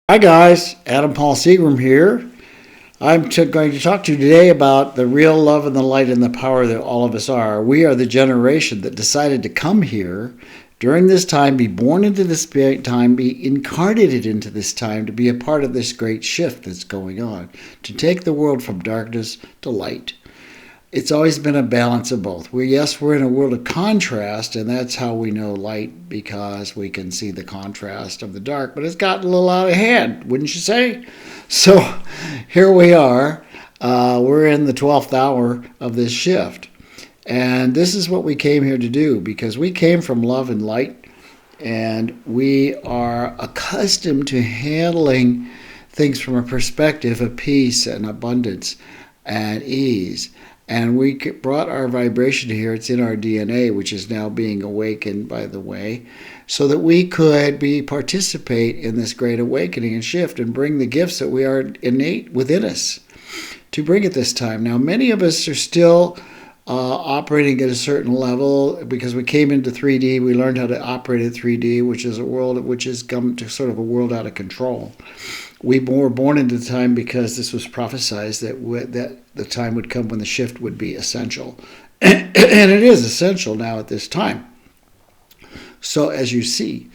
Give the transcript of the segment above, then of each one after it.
Hi guys, Adam Paul Seagram here. Going to talk to you today about the real love and the light and the power that all of us are. We are the generation that decided to come here during this time, be born into this time, be incarnated into this time to be a part of this great shift that's going on, to take the world from darkness to light. It's always been a balance of both. We're in a world of contrast, and that's how we know light, because we can see the contrast of the dark. But it's gotten a little out of hand, wouldn't you say? So here we are. We're in the 12th hour of this shift. And this is what we came here to do, because we came from love and light, and we are accustomed to handling things from a perspective of peace and abundance and ease. And we brought our vibration here. It's in our DNA, which is now being awakened, by the way, so that we could participate in this great awakening and shift and bring the gifts that we are innate within us to bring at this time. Now, many of us are still operating at a certain level because we came into 3D. We learned how to operate at 3D, which is a world which has come to sort of a world out of control. We were born into the time because this was prophesized that the time would come when the shift would be essential. And it is essential now at this time. So as you see,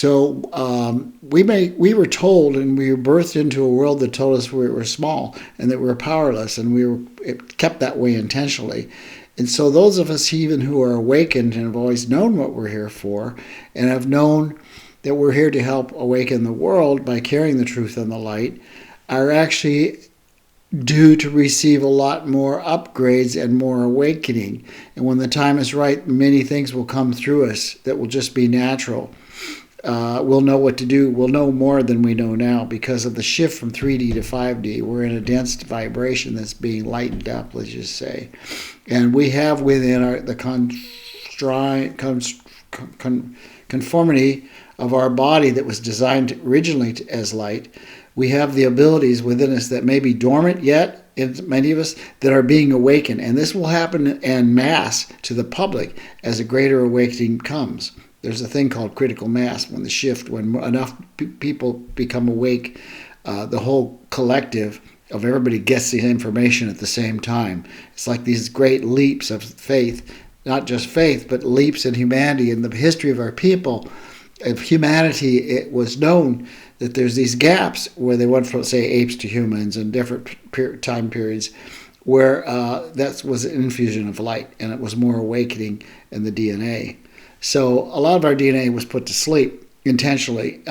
we were told, and we were birthed into a world that told us we were small and that we were powerless, and it kept that way intentionally. And so those of us even who are awakened and have always known what we're here for, and have known that we're here to help awaken the world by carrying the truth and the light, are actually due to receive a lot more upgrades and more awakening. And when the time is right, many things will come through us that will just be natural. We'll know what to do. We'll know more than we know now because of the shift from 3D to 5D. We're in a dense vibration that's being lightened up, let's just say. And we have within the conformity of our body that was designed originally as light, we have the abilities within us that may be dormant yet, in many of us, that are being awakened. And this will happen en masse to the public as a greater awakening comes. There's a thing called critical mass, when enough people become awake, the whole collective of everybody gets the information at the same time. It's like these great leaps of faith, not just faith, but leaps in humanity. In the history of our people, of humanity, it was known that there's these gaps where they went from, say, apes to humans in different time periods, where that was an infusion of light, and it was more awakening in the DNA. So a lot of our DNA was put to sleep intentionally,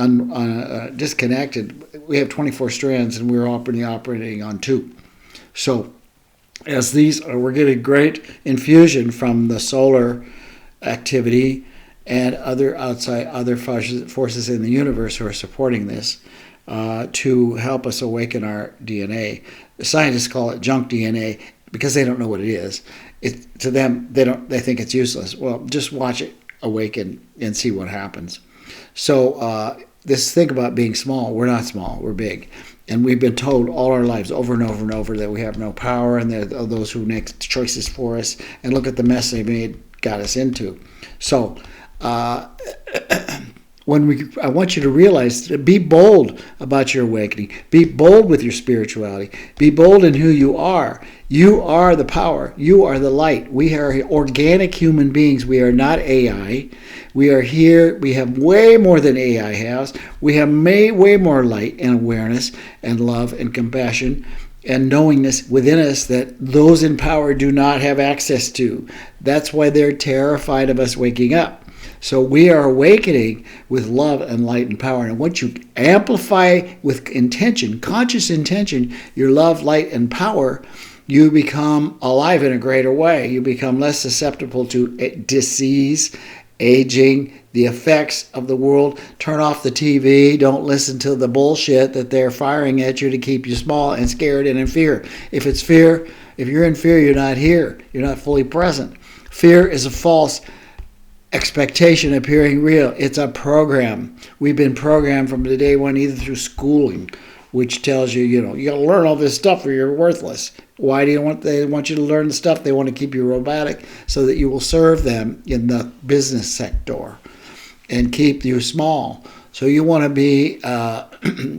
disconnected. We have 24 strands, and we're operating on 2. So as we're getting great infusion from the solar activity and other forces in the universe who are supporting this to help us awaken our DNA. The scientists call it junk DNA because they don't know what it is. To them, they think it's useless. Well, just watch it awaken and see what happens. So this thing about being small, we're not small, we're big. And we've been told all our lives over and over and over that we have no power, and there are those who make choices for us. And look at the mess they got us into. So I want you to realize, be bold about your awakening. Be bold with your spirituality. Be bold in who you are. You are the power. You are the light. We are organic human beings. We are not AI. We are here. We have way more than AI has. We have way more light and awareness and love and compassion and knowingness within us that those in power do not have access to. That's why they're terrified of us waking up. So we are awakening with love and light and power. And once you amplify with intention, conscious intention, your love, light, and power, you become alive in a greater way. You become less susceptible to disease, aging, the effects of the world. Turn off the TV. Don't listen to the bullshit that they're firing at you to keep you small and scared and in fear. If it's fear, if you're in fear, you're not here. You're not fully present. Fear is a false expectation appearing real. It's a program. We've been programmed from the day one, either through schooling, which tells you, you got to learn all this stuff or you're worthless. Why do they want you to learn the stuff? They want to keep you robotic so that you will serve them in the business sector and keep you small. So you want to be,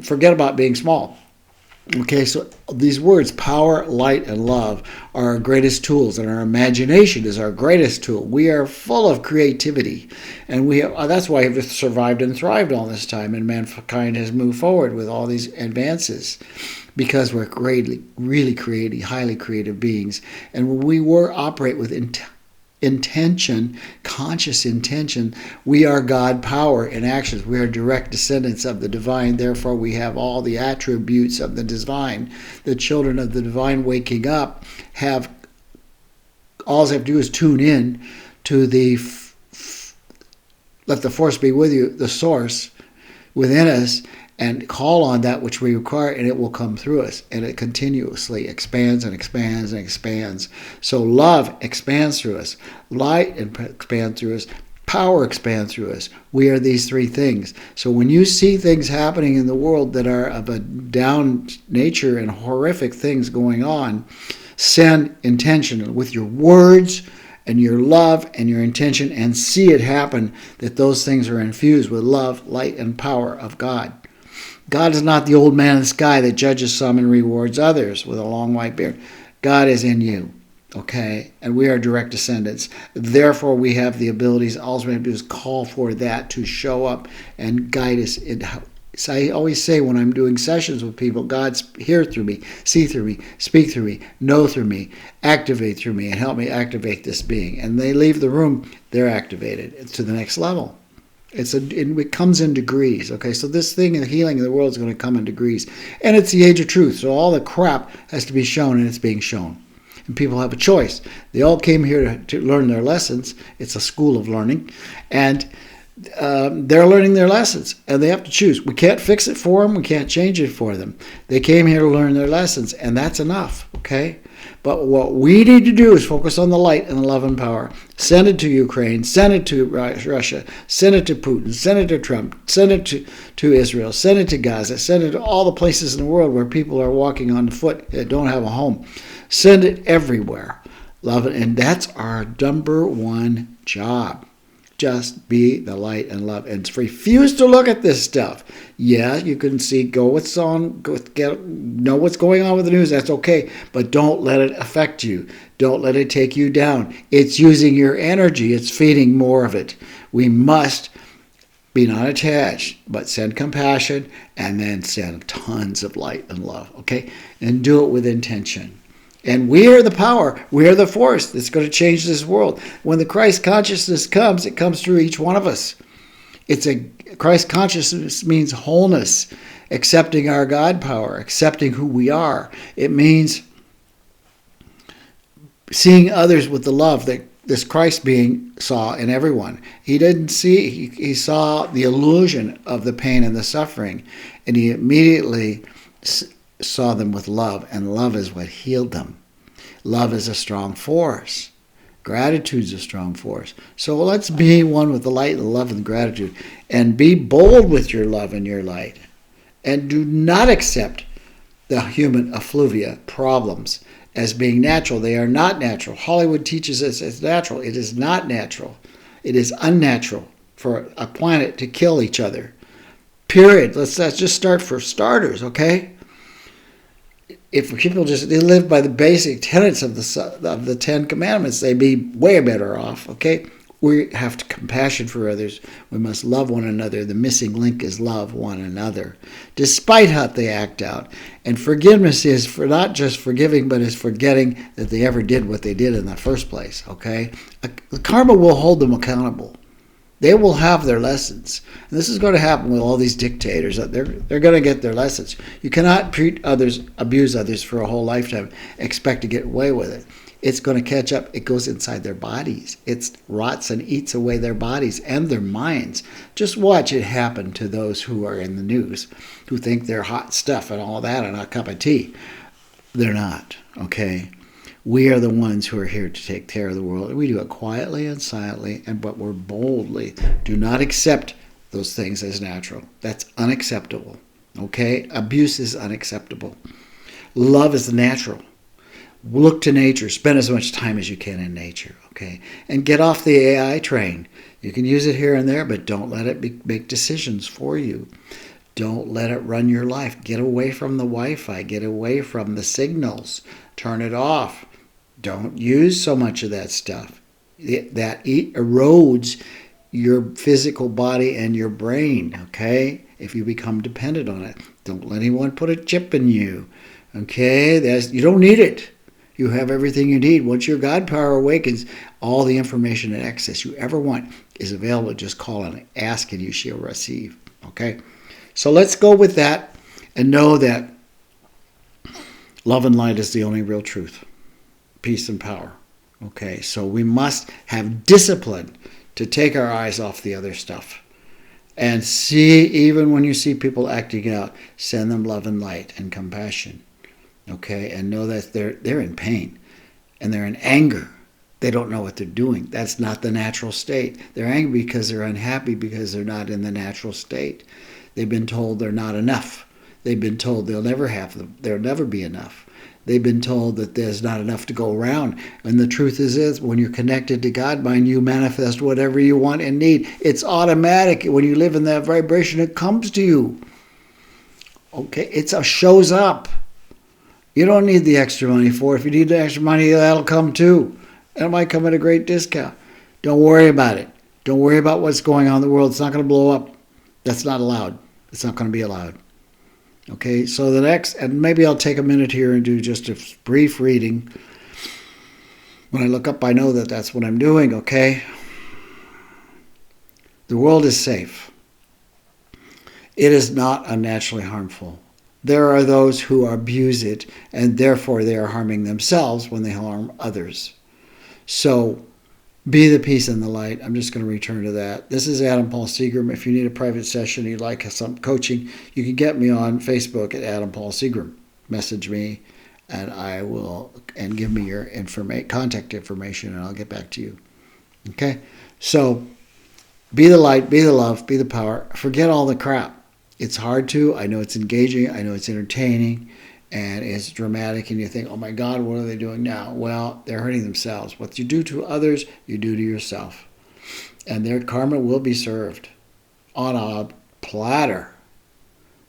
forget about being small. Okay, so these words, power, light, and love, are our greatest tools, and our imagination is our greatest tool. We are full of creativity, and that's why we've survived and thrived all this time, and mankind has moved forward with all these advances, because we're really creative, highly creative beings. And when we operate with intention, conscious intention, we are God power in actions. We are direct descendants of the divine. Therefore, we have all the attributes of the divine. The children of the divine waking up all they have to do is tune in to let the force be with you, the source within us, and call on that which we require, and it will come through us. And it continuously expands and expands and expands. So love expands through us. Light expands through us. Power expands through us. We are these three things. So when you see things happening in the world that are of a down nature and horrific things going on, send intention with your words and your love and your intention, and see it happen, that those things are infused with love, light, and power of God. God is not the old man in the sky that judges some and rewards others with a long white beard. God is in you, okay? And we are direct descendants. Therefore, we have the abilities. All we have to do is call for that to show up and guide us. So I always say when I'm doing sessions with people, God's here through me, see through me, speak through me, know through me, activate through me, and help me activate this being. And they leave the room, they're activated. It's to the next level. It comes in degrees, okay? So this thing, the healing of the world, is going to come in degrees. And it's the age of truth, so all the crap has to be shown, and it's being shown. And people have a choice. They all came here to learn their lessons. It's a school of learning. And they're learning their lessons, and they have to choose. We can't fix it for them. We can't change it for them. They came here to learn their lessons, and that's enough, okay? But what we need to do is focus on the light and the love and power. Send it to Ukraine, send it to Russia, send it to Putin, send it to Trump, send it to Israel, send it to Gaza, send it to all the places in the world where people are walking on foot that don't have a home. Send it everywhere. Love it, and that's our number one job. Just be the light and love, and refuse to look at this stuff. Yeah, you can know what's going on with the news. That's okay, but don't let it affect you. Don't let it take you down. It's using your energy. It's feeding more of it. We must be not attached, but send compassion, and then send tons of light and love. Okay, and do it with intention. And we are the power. We are the force that's going to change this world. When the Christ consciousness comes, it comes through each one of us. Christ consciousness means wholeness, accepting our God power, accepting who we are. It means seeing others with the love that this Christ being saw in everyone. He saw the illusion of the pain and the suffering, and he immediately saw them with love, and love is what healed them. Love is a strong force. Gratitude is a strong force. So let's be one with the light and love and gratitude, and be bold with your love and your light, and do not accept the human effluvia problems as being natural. They are not natural. Hollywood teaches us it's natural. It is not natural. It is unnatural for a planet to kill each other. Period. Let's just start for starters, okay? If people they live by the basic tenets of the Ten Commandments, they'd be way better off, okay? We have compassion for others. We must love one another. The missing link is love one another, despite how they act out. And forgiveness is for not just forgiving, but is forgetting that they ever did what they did in the first place, okay? The karma will hold them accountable. They will have their lessons. And this is going to happen with all these dictators. They're going to get their lessons. You cannot abuse others for a whole lifetime, expect to get away with it. It's going to catch up. It goes inside their bodies. It rots and eats away their bodies and their minds. Just watch it happen to those who are in the news, who think they're hot stuff and all that and a cup of tea. They're not, okay? We are the ones who are here to take care of the world. We do it quietly and silently, but we're boldly. Do not accept those things as natural. That's unacceptable. Okay? Abuse is unacceptable. Love is natural. Look to nature. Spend as much time as you can in nature, okay? And get off the AI train. You can use it here and there, but don't let it make decisions for you. Don't let it run your life. Get away from the Wi-Fi. Get away from the signals. Turn it off. Don't use so much of that stuff. That erodes your physical body and your brain, okay? If you become dependent on it. Don't let anyone put a chip in you, okay? You don't need it. You have everything you need. Once your God power awakens, all the information and access you ever want is available. Just call and ask and you shall receive, okay? So let's go with that and know that love and light is the only real truth. Peace and power. Okay, so we must have discipline to take our eyes off the other stuff. And see, even when you see people acting out, send them love and light and compassion. Okay, and know that they're in pain and they're in anger. They don't know what they're doing. That's not the natural state. They're angry because they're unhappy because they're not in the natural state. They've been told they're not enough. They've been told there'll never be enough. They've been told that there's not enough to go around. And the truth is when you're connected to God mind, you manifest whatever you want and need. It's automatic. When you live in that vibration, it comes to you. Okay, it shows up. You don't need the extra money for it. If you need the extra money, that'll come too. And it might come at a great discount. Don't worry about it. Don't worry about what's going on in the world. It's not going to blow up. That's not allowed. It's not going to be allowed. Okay, so the next, and maybe I'll take a minute here and do just a brief reading. When I look up, I know that that's what I'm doing, okay? The world is safe. It is not unnaturally harmful. There are those who abuse it, and therefore they are harming themselves when they harm others. So, be the peace and the light. I'm just going to return to that. This is Adam Paul Seagram. If you need a private session, you'd like some coaching, you can get me on Facebook at Adam Paul Seagram. Message me, and give me your contact information, and I'll get back to you. Okay? So, be the light, be the love, be the power. Forget all the crap. It's hard to. I know it's engaging. I know it's entertaining. And it's dramatic, and you think, oh my God, what are they doing now? Well, they're hurting themselves. What you do to others, you do to yourself. And their karma will be served on a platter.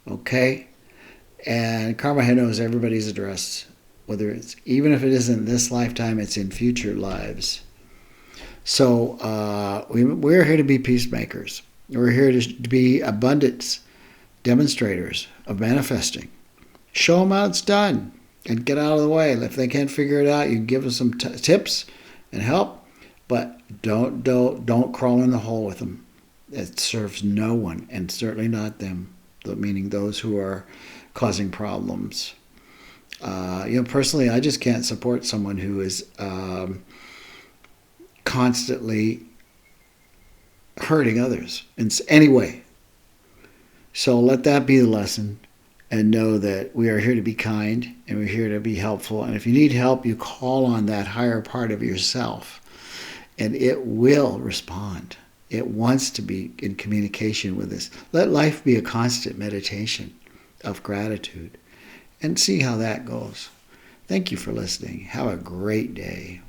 Okay? And karma knows everybody's address. Even if it isn't this lifetime, it's in future lives. So we're here to be peacemakers. We're here to be abundance demonstrators of manifesting. Show them how it's done and get out of the way. If they can't figure it out, you can give them some tips and help, but don't crawl in the hole with them. It serves no one, and certainly not them, meaning those who are causing problems. Personally, I just can't support someone who is constantly hurting others in any way. So let that be the lesson. And know that we are here to be kind and we're here to be helpful. And if you need help, you call on that higher part of yourself and it will respond. It wants to be in communication with us. Let life be a constant meditation of gratitude and see how that goes. Thank you for listening. Have a great day.